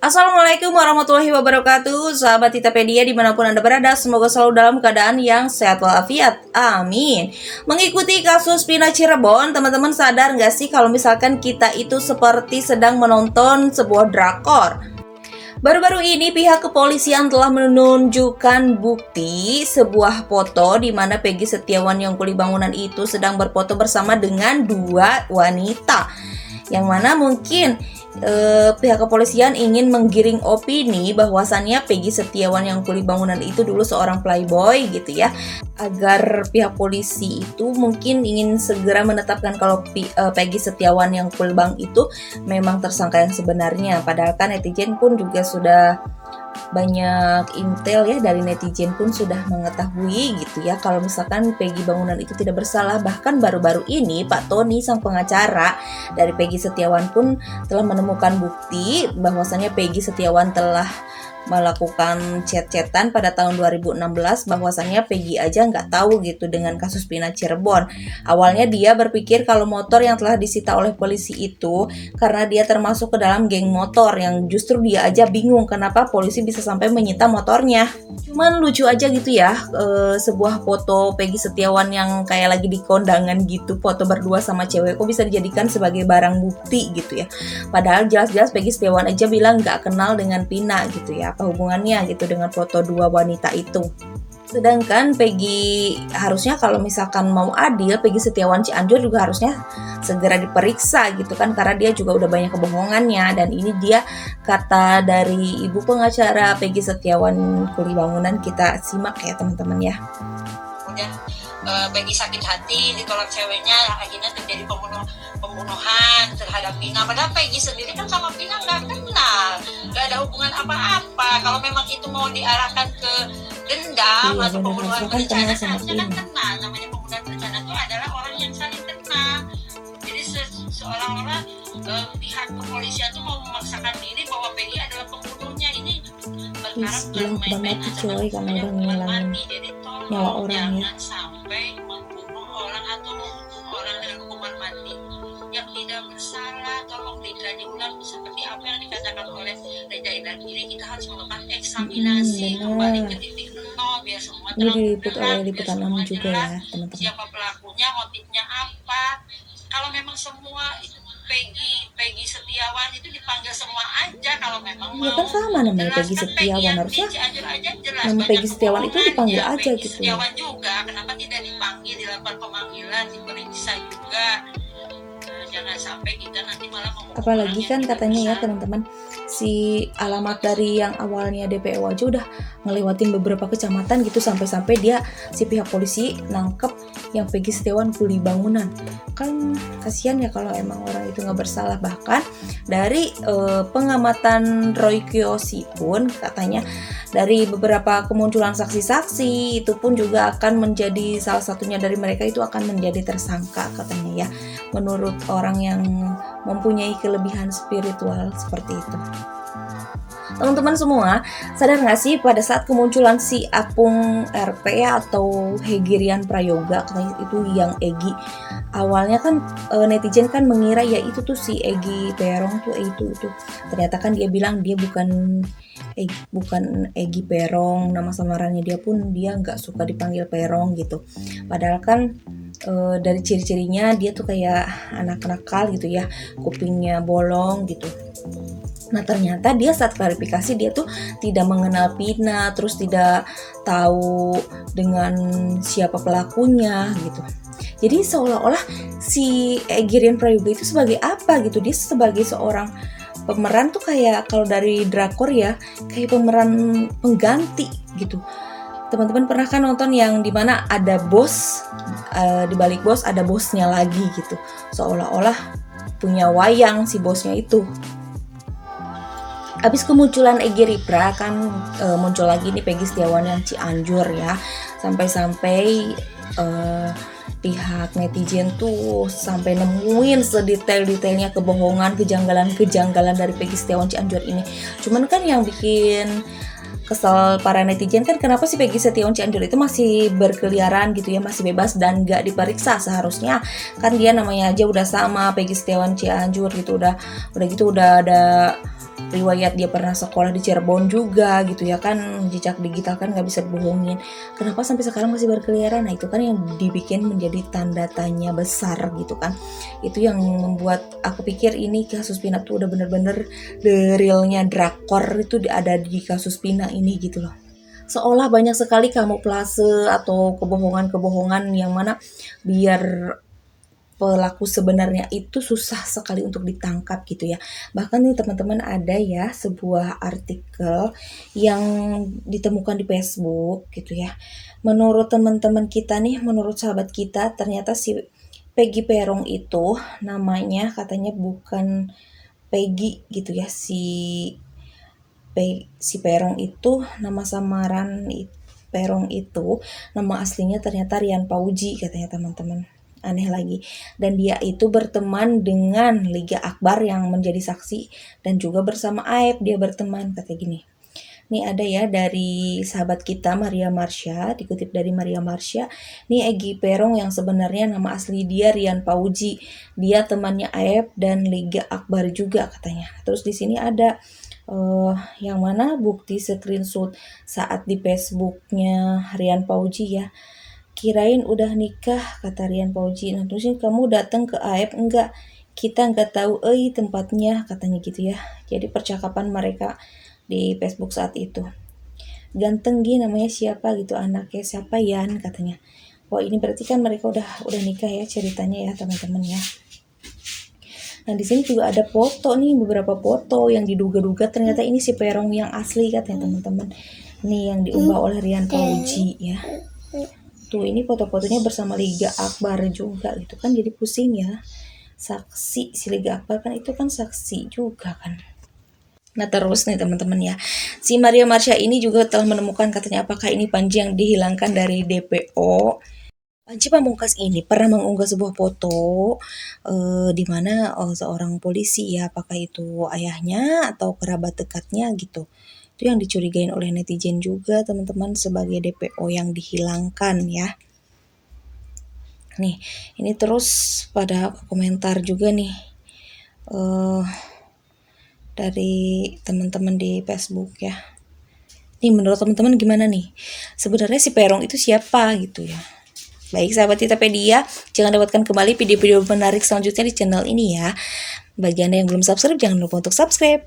Assalamualaikum warahmatullahi wabarakatuh. Sahabat Titapedia dimanapun Anda berada, semoga selalu dalam keadaan yang sehat walafiat. Amin. Mengikuti kasus Pina Cirebon, teman-teman sadar nggak sih kalau misalkan kita itu seperti sedang menonton sebuah drakor? Baru-baru ini pihak kepolisian telah menunjukkan bukti sebuah foto di mana Peggy Setiawan yang kuli bangunan itu sedang berfoto bersama dengan dua wanita. Yang mana mungkin pihak kepolisian ingin menggiring opini bahwasannya Peggy Setiawan yang kuli bangunan itu dulu seorang playboy gitu ya, agar pihak polisi itu mungkin ingin segera menetapkan kalau Peggy Setiawan yang kuli bang itu memang tersangka yang sebenarnya. Padahal kan netizen pun juga sudah banyak intel ya, dari netizen pun sudah mengetahui gitu ya kalau misalkan Peggy bangunan itu tidak bersalah. Bahkan baru-baru ini Pak Tony sang pengacara dari Peggy Setiawan pun telah menemukan bukti bahwasannya Peggy Setiawan telah melakukan chat-chatan pada tahun 2016, bahwasannya Peggy aja nggak tahu gitu dengan kasus Pina Cirebon. Awalnya dia berpikir kalau motor yang telah disita oleh polisi itu karena dia termasuk ke dalam geng motor, yang justru dia aja bingung kenapa polisi bisa sampai menyita motornya. Cuman lucu aja gitu ya, sebuah foto Peggy Setiawan yang kayak lagi di kondangan gitu, foto berdua sama cewek, kok bisa dijadikan sebagai barang bukti gitu ya. Padahal jelas-jelas Peggy Setiawan aja bilang nggak kenal dengan Pina gitu ya, apa hubungannya gitu dengan foto dua wanita itu. Sedangkan Peggy harusnya kalau misalkan mau adil, Peggy Setiawan Cianjur juga harusnya segera diperiksa gitu kan, karena dia juga udah banyak kebohongannya. Dan ini dia kata dari ibu pengacara Peggy Setiawan kuli bangunan, kita simak ya teman-teman ya. Kemudian Peggy sakit hati, ditolak ceweknya, akhirnya terjadi pembunuhan terhadap Pina. Padahal Peggy sendiri kan sama Pina nggak kenal, nggak ada hubungan apa-apa. Kalau memang itu mau diarahkan ke dendam atau pembunuhan berencana, harusnya kan kenal. Namanya pembunuhan berencana itu adalah orang yang saling kenal. Jadi seolah-olah pihak kepolisian itu mau memaksakan diri bahwa Peggy adalah pembunuhnya. Ini perkara bukan main-main antara hukuman mati. Jadi tolong jangan sampai membunuh orang atau menghukum orang dengan hukuman mati yang tidak bersalah. Tolong dikaji ulang seperti apa yang dikatakan oleh Reza Indragiri. Kita harus melakukan eksaminasi kembali ke titik nol biar semua terang. Ini diliput oleh liputan 6 juga ya teman-teman. Siapa pelakunya, motifnya apa. Kalau memang semua Peggy Setiawan itu dipanggil semua aja kalau memang mau. Ya kan sama namanya Peggy Setiawan, harusnya nama Peggy Setiawan itu dipanggil aja Peggy gitu. Setiawan juga, kenapa tidak dipanggil, dilakukan pemanggilan, diperiksa juga. Jangan sampai kita nanti malah apalagi kan katanya ya teman-teman, si alamat dari yang awalnya DPO aja udah ngelewatin beberapa kecamatan gitu, sampai-sampai dia si pihak polisi nangkep yang Peggy Setiawan kuli bangunan. Kan kasihan ya kalau emang orang itu nggak bersalah. Bahkan dari pengamatan Roy Kiyoshi pun katanya dari beberapa kemunculan saksi-saksi itu pun juga akan menjadi salah satunya dari mereka itu akan menjadi tersangka katanya ya, menurut orang yang mempunyai kelebihan spiritual seperti itu. Teman-teman semua, sadar nggak sih pada saat kemunculan si Apung RP atau Hegirian Prayoga, katanya itu yang Egi, awalnya kan netizen kan mengira ya itu tuh si Egi Perong tuh itu. Ternyata kan dia bilang dia bukan Egi Perong, nama samarannya dia pun dia nggak suka dipanggil Perong gitu. Padahal kan dari ciri-cirinya dia tuh kayak anak nakal gitu ya, kupingnya bolong gitu. Nah ternyata dia saat klarifikasi dia tuh tidak mengenal Pina, terus tidak tahu dengan siapa pelakunya gitu. Jadi seolah-olah si Egirian Prayoga itu sebagai apa gitu, dia sebagai seorang pemeran tuh kayak kalau dari drakor ya, kayak pemeran pengganti gitu. Teman-teman pernah kan nonton yang dimana ada bos, di balik bos ada bosnya lagi gitu, seolah-olah punya wayang si bosnya itu. Habis kemunculan Egi Ripra kan muncul lagi nih Peggy Setiawan yang Cianjur ya, sampai-sampai pihak netizen tuh sampai nemuin sedetail-detailnya kebohongan, kejanggalan dari Peggy Setiawan Cianjur ini. Cuman kan yang bikin kesel para netizen kan kenapa sih Peggy Setiawan Cianjur itu masih berkeliaran gitu ya, masih bebas dan gak diperiksa. Seharusnya kan dia namanya aja udah sama Peggy Setiawan Cianjur gitu, udah ada riwayat dia pernah sekolah di Cirebon juga gitu ya kan, jejak digital kan nggak bisa dibohongin. Kenapa sampai sekarang masih berkeliaran? Nah itu kan yang dibikin menjadi tanda tanya besar gitu kan. Itu yang membuat aku pikir ini kasus Pina tuh udah bener-bener the realnya drakor itu ada di kasus Pina ini gitu loh. Seolah banyak sekali kamuflase atau kebohongan-kebohongan yang mana biar pelaku sebenarnya itu susah sekali untuk ditangkap gitu ya. Bahkan nih teman-teman ada ya sebuah artikel yang ditemukan di Facebook gitu ya. Menurut teman-teman kita nih, menurut sahabat kita, ternyata si Peggy Perong itu namanya katanya bukan Peggy gitu ya. Si Perong itu nama samaran Perong itu nama aslinya ternyata Rian Pauji katanya teman-teman. Aneh lagi. Dan dia itu berteman dengan Liga Akbar yang menjadi saksi dan juga bersama Aib dia berteman katanya gini. Ini ada ya dari sahabat kita Maria Marsha, dikutip dari Maria Marsha. Ini Egy Perong yang sebenarnya nama asli dia Rian Pauji. Dia temannya Aib dan Liga Akbar juga katanya. Terus di sini ada yang mana bukti screenshot saat di Facebooknya Rian Pauji ya. Kirain udah nikah kata Rian Pauji. Nah terus kamu datang ke Aib enggak? Kita enggak tahu tempatnya katanya gitu ya. Jadi percakapan mereka di Facebook saat itu. Ganteng gini namanya siapa gitu, anaknya siapa Yan katanya. Wah ini berarti kan mereka udah nikah ya ceritanya ya teman-teman ya. Nah di sini juga ada foto nih, beberapa foto yang diduga-duga ternyata ini si Perong yang asli katanya teman-teman. Nih yang diunggah oleh Rian Pauji ya. Tuh ini foto-fotonya bersama Liga Akbar juga gitu kan, jadi pusing ya. Saksi si Liga Akbar kan itu kan saksi juga kan. Nah terus nih teman-teman ya, si Maria Marsha ini juga telah menemukan katanya apakah ini Panji yang dihilangkan dari DPO. Panji Pamungkas ini pernah mengunggah sebuah foto di mana seorang polisi ya, apakah itu ayahnya atau kerabat dekatnya gitu. Itu yang dicurigain oleh netizen juga teman-teman sebagai DPO yang dihilangkan ya. Nih, ini terus pada komentar juga nih dari teman-teman di Facebook ya. Nih menurut teman-teman gimana nih? Sebenarnya si Perong itu siapa gitu ya? Baik sahabat Titapedia, jangan dapatkan kembali video-video menarik selanjutnya di channel ini ya. Bagi Anda yang belum subscribe, jangan lupa untuk subscribe.